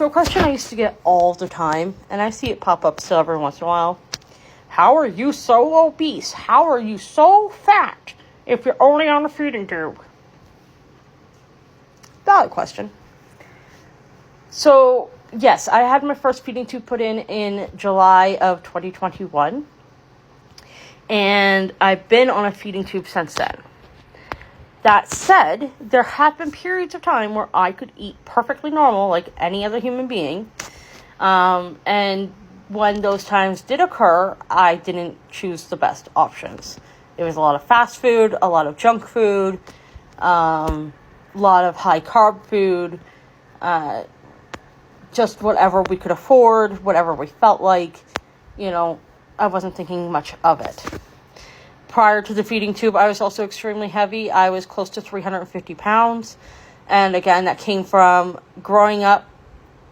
So a question I used to get all the time, and I see it pop up still every once in a while. How are you so obese? How are you so fat if you're only on a feeding tube? Valid question. So, yes, I had my first feeding tube put in July of 2021. And I've been on a feeding tube since then. That said, there have been periods of time where I could eat perfectly normal like any other human being. And when those times did occur, I didn't choose the best options. There was a lot of fast food, a lot of junk food, a lot of high carb food, just whatever we could afford, whatever we felt like. I wasn't thinking much of it. Prior to the feeding tube, I was also extremely heavy. I was close to 350 pounds. And again, that came from growing up.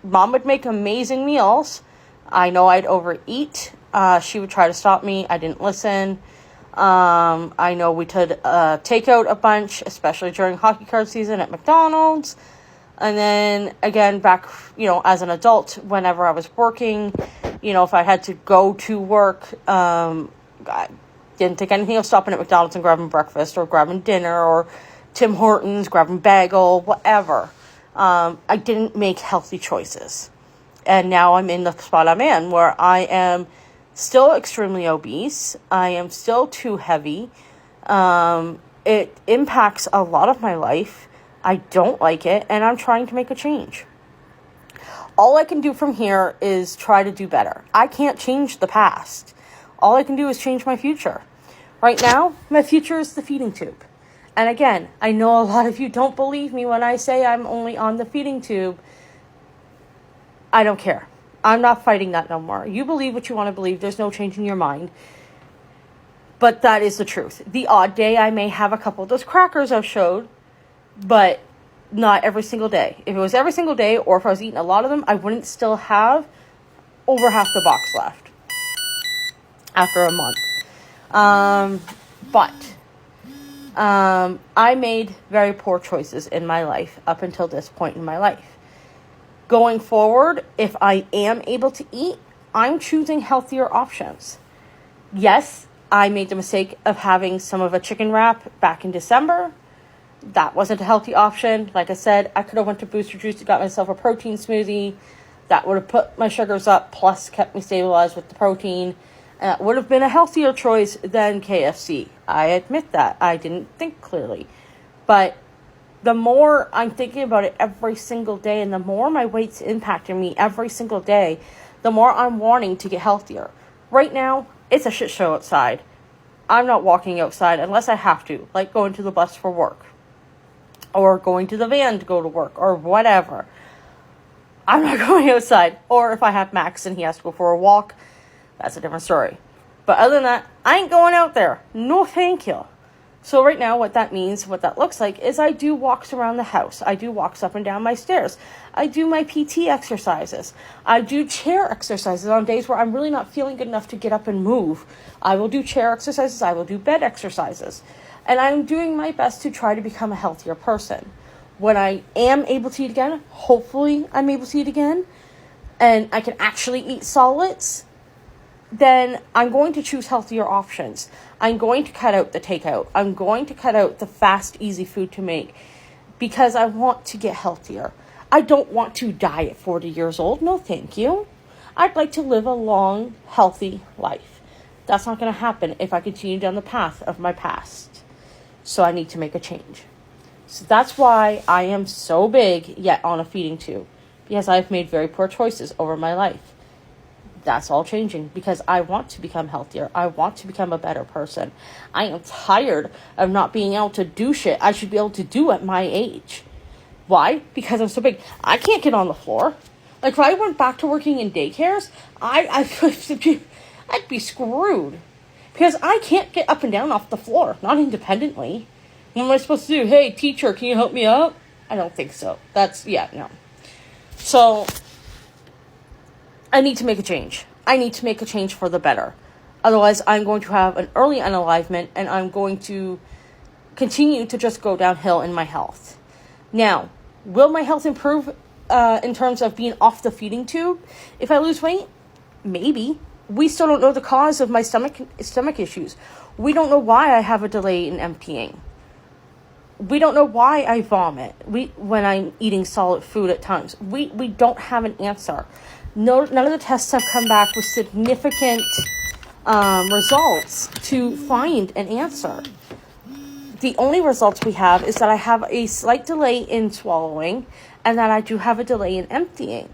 Mom would make amazing meals. I know I'd overeat. She would try to stop me. I didn't listen. I know we could take out a bunch, especially during hockey card season at McDonald's. And then again, back, as an adult, whenever I was working, if I had to go to work, I didn't think anything of stopping at McDonald's and grabbing breakfast or grabbing dinner or Tim Hortons, grabbing bagel, whatever. I didn't make healthy choices. And now I'm in the spot I'm in where I am still extremely obese. I am still too heavy. It impacts a lot of my life. I don't like it, and I'm trying to make a change. All I can do from here is try to do better. I can't change the past. All I can do is change my future. Right now, my future is the feeding tube. And again, I know a lot of you don't believe me when I say I'm only on the feeding tube. I don't care. I'm not fighting that no more. You believe what you want to believe. There's no changing your mind. But that is the truth. The odd day I may have a couple of those crackers I've showed, but not every single day. If it was every single day, or if I was eating a lot of them, I wouldn't still have over half the box left after a month. But I made very poor choices in my life up until this point in my life. Going forward, if I am able to eat, I'm choosing healthier options. Yes, I made the mistake of having some of a chicken wrap back in December. That wasn't a healthy option. Like I said, I could have went to Booster Juice and got myself a protein smoothie. That would have put my sugars up, plus kept me stabilized with the protein. And that would have been a healthier choice than KFC. I admit that. I didn't think clearly. But the more I'm thinking about it every single day, and the more my weight's impacting me every single day, the more I'm wanting to get healthier. Right now, it's a shit show outside. I'm not walking outside unless I have to, like going to the bus for work, or going to the van to go to work, or whatever. I'm not going outside. Or if I have Max and he has to go for a walk, that's a different story. But other than that, I ain't going out there. No thank you. So right now, what that means, what that looks like, is I do walks around the house. I do walks up and down my stairs. I do my PT exercises. I do chair exercises on days where I'm really not feeling good enough to get up and move. I will do chair exercises. I will do bed exercises. And I'm doing my best to try to become a healthier person. When I am able to eat again, hopefully I'm able to eat again, and I can actually eat solids, then I'm going to choose healthier options. I'm going to cut out the takeout. I'm going to cut out the fast, easy food to make because I want to get healthier. I don't want to die at 40 years old. No, thank you. I'd like to live a long, healthy life. That's not going to happen if I continue down the path of my past. So I need to make a change. So that's why I am so big yet on a feeding tube, because I've made very poor choices over my life. That's all changing because I want to become healthier. I want to become a better person. I am tired of not being able to do shit I should be able to do at my age. Why? Because I'm so big. I can't get on the floor. Like, if I went back to working in daycares, I'd be screwed. Because I can't get up and down off the floor, not independently. What am I supposed to do? Hey, teacher, can you help me out? I don't think so. No. So, I need to make a change. I need to make a change for the better. Otherwise, I'm going to have an early unalivement, and I'm going to continue to just go downhill in my health. Now, will my health improve in terms of being off the feeding tube, if I lose weight, maybe. We still don't know the cause of my stomach issues. We don't know why I have a delay in emptying. We don't know why I vomit when I'm eating solid food at times. We don't have an answer. No, none of the tests have come back with significant results to find an answer. The only results we have is that I have a slight delay in swallowing and that I do have a delay in emptying.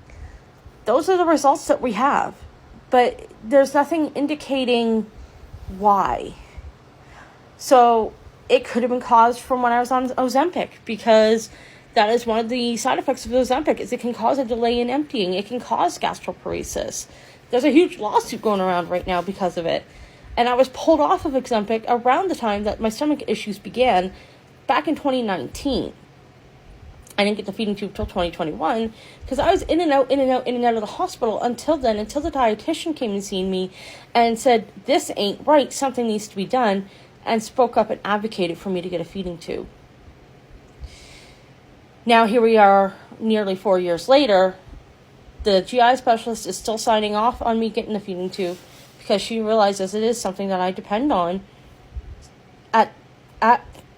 Those are the results that we have. But there's nothing indicating why. So it could have been caused from when I was on Ozempic, because that is one of the side effects of Ozempic, is it can cause a delay in emptying. It can cause gastroparesis. There's a huge lawsuit going around right now because of it. And I was pulled off of Ozempic around the time that my stomach issues began, back in 2019. I didn't get the feeding tube until 2021, because I was in and out of the hospital until then, until the dietitian came and seen me and said, this ain't right, something needs to be done, and spoke up and advocated for me to get a feeding tube. Now here we are, nearly 4 years later. The GI specialist is still signing off on me getting the feeding tube, because she realizes it is something that I depend on. At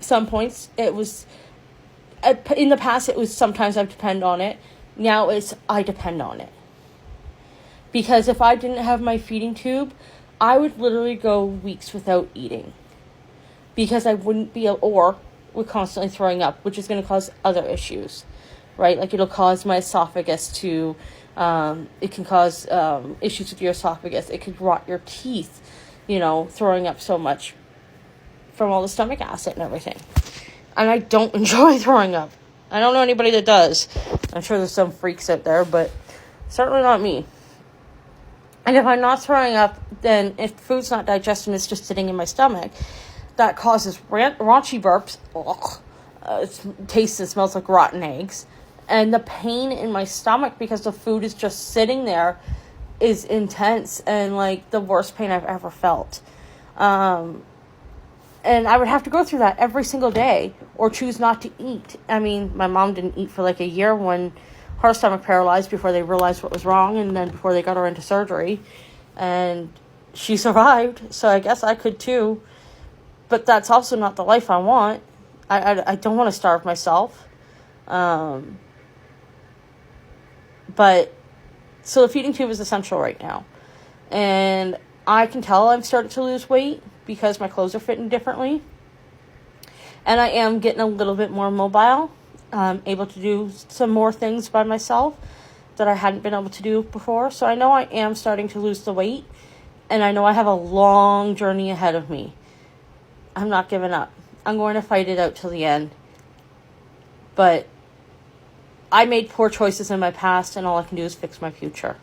some points, it was... in the past, it was sometimes I depend on it. Now it's I depend on it. Because if I didn't have my feeding tube, I would literally go weeks without eating. Because I wouldn't be, or would constantly throwing up, which is going to cause other issues, right? Like, it'll cause my esophagus to, it can cause issues with your esophagus. It could rot your teeth, throwing up so much from all the stomach acid and everything. And I don't enjoy throwing up. I don't know anybody that does. I'm sure there's some freaks out there, but certainly not me. And if I'm not throwing up, then if food's not digested and it's just sitting in my stomach, that causes raunchy burps. It tastes and smells like rotten eggs. And the pain in my stomach because the food is just sitting there is intense and like the worst pain I've ever felt. And I would have to go through that every single day or choose not to eat. I mean, my mom didn't eat for like a year when her stomach paralyzed before they realized what was wrong, and then before they got her into surgery. And she survived, so I guess I could too. But that's also not the life I want. I don't want to starve myself. But, so the feeding tube is essential right now. And I can tell I'm starting to lose weight because my clothes are fitting differently. And I am getting a little bit more mobile. Able to do some more things by myself that I hadn't been able to do before. So I know I am starting to lose the weight. And I know I have a long journey ahead of me. I'm not giving up. I'm going to fight it out till the end. But I made poor choices in my past, and all I can do is fix my future.